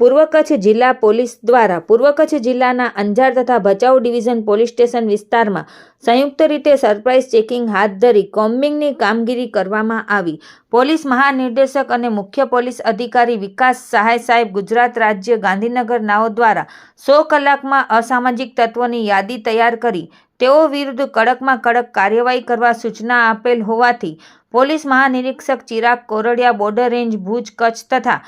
પૂર્વ કચ્છ જિલ્લા પોલીસ દ્વારા પૂર્વ કચ્છ જિલ્લાના અંજાર તથા ભચાઉ ડિવિઝન પોલીસ સ્ટેશન વિસ્તારમાં સંયુક્ત રીતે સરપ્રાઇઝ ચેકિંગ હાથ ધરી કોમ્બિંગની કામગીરી કરવામાં આવી। પોલીસ મહાનિર્દેશક અને મુખ્ય પોલીસ અધિકારી વિકાસ સહાય સાહેબ ગુજરાત રાજ્ય ગાંધીનગર નાઓ દ્વારા 100 કલાકમાં અસામાજિક તત્વોની યાદી તૈયાર કરી તેઓ વિરુદ્ધ કડકમાં કડક કાર્યવાહી કરવા સૂચના આપેલ હોવાથી પોલીસ મહાનિરીક્ષક ચિરાગ કોરડિયા બોર્ડર રેન્જ ભુજ કચ્છ તથા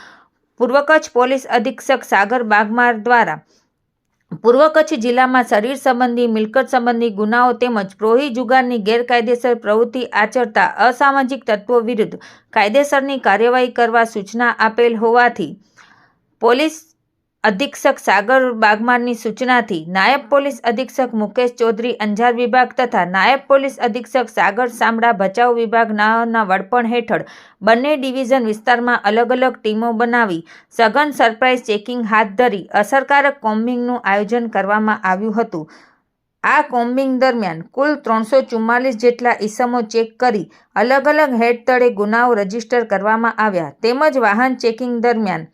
પૂર્વ કચ્છ પોલીસ અધિક્ષક સાગર બાગમાર દ્વારા પૂર્વ કચ્છ જિલ્લામાં શરીર સંબંધી મિલકત સંબંધી ગુનાઓ તેમજ પ્રોહી જુગારની ગેરકાયદેસર પ્રવૃત્તિ આચરતા અસામાજિક તત્વો વિરુદ્ધ કાયદેસરની કાર્યવાહી કરવા સૂચના આપેલ હોવાથી પોલીસ અધિક્ષક સાગર બાગમારની સૂચનાથી નાયબ પોલીસ અધિક્ષક મુકેશ ચૌધરી અંજાર વિભાગ તથા નાયબ પોલીસ અધિક્ષક સાગર સામડા ભચાઉ વિભાગના વડપણ હેઠળ બંને ડિવિઝન વિસ્તારમાં અલગ અલગ ટીમો બનાવી સઘન સરપ્રાઇઝ ચેકિંગ હાથ ધરી અસરકારક કોમ્બિંગનું આયોજન કરવામાં આવ્યું હતું। આ કોમ્બિંગ દરમિયાન કુલ 344 જેટલા ઈસમો ચેક કરી અલગ અલગ હેડ તળે ગુનાઓ રજીસ્ટર કરવામાં આવ્યા તેમજ વાહન ચેકિંગ દરમિયાન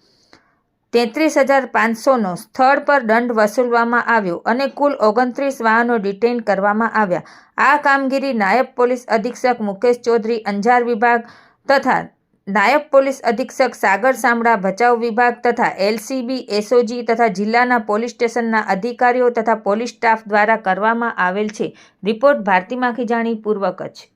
33,500નો સ્થળ પર દંડ વસૂલવામાં આવ્યો અને કુલ 29 વાહનો ડિટેઇન કરવામાં આવ્યા। આ કામગીરી નાયબ પોલીસ અધિક્ષક મુકેશ ચૌધરી અંજાર વિભાગ તથા નાયબ પોલીસ અધિક્ષક સાગર સામડા ભચાઉ વિભાગ તથા એલસીબી એસઓજી તથા જિલ્લાના પોલીસ સ્ટેશનના અધિકારીઓ તથા પોલીસ સ્ટાફ દ્વારા કરવામાં આવેલ છે। રિપોર્ટ ભારતી માખીજાણી, પૂર્વ કચ્છ।